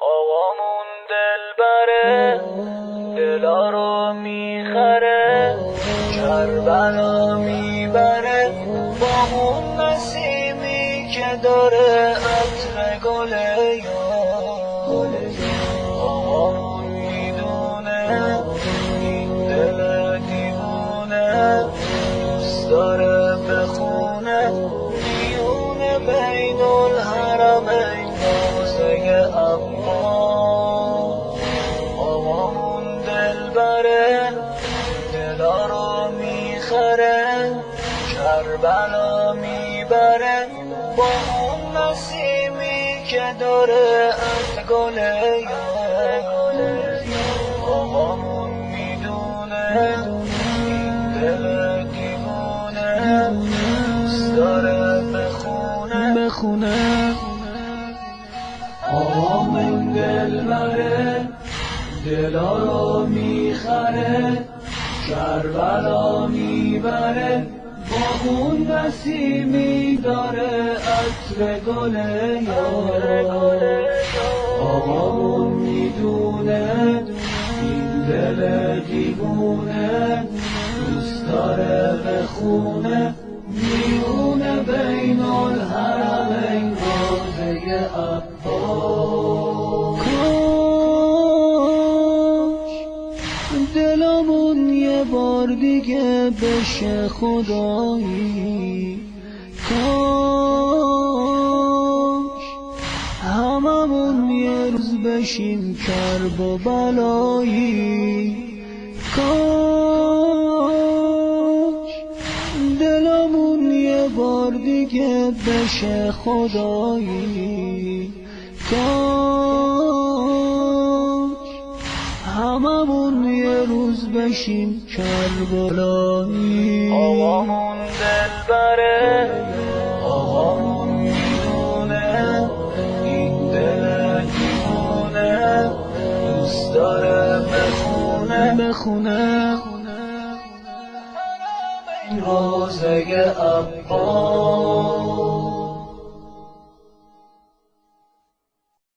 آقامون دلبره، دلا رو میخره، کربلا میبره با اون نسیمی که داره عطر گل یار. آقامون میدونه این دل دیوونه دوست داره بخونه میونه بین الحرمین روزه عباس. آقامون دلبره، دلا رو میخره، کربلا میبره با اون نسیمی که داره از گل یار. آقامون میدونه این دل دیوونه دوست داره بخونه. آقامون دلبره، دلا رو میخره، کربلا میبره با اون نسیمی داره عطر گل یار. آقامون میدونه این دل دیوونه دوست داره بخونه میونه بین الحرمین روزه عباس. دلمون یه بار دیگه بشه خدایی، کاش هممون یه روز بشیم کرب و بلایی، کاش دلمون یه بار دیگه بشه خدایی، کاش هممون یه روز بشیم کربلایی. آقامون دلبره، آقامون میدونه این دل دیوونه دوست داره بخونه روزه عباس.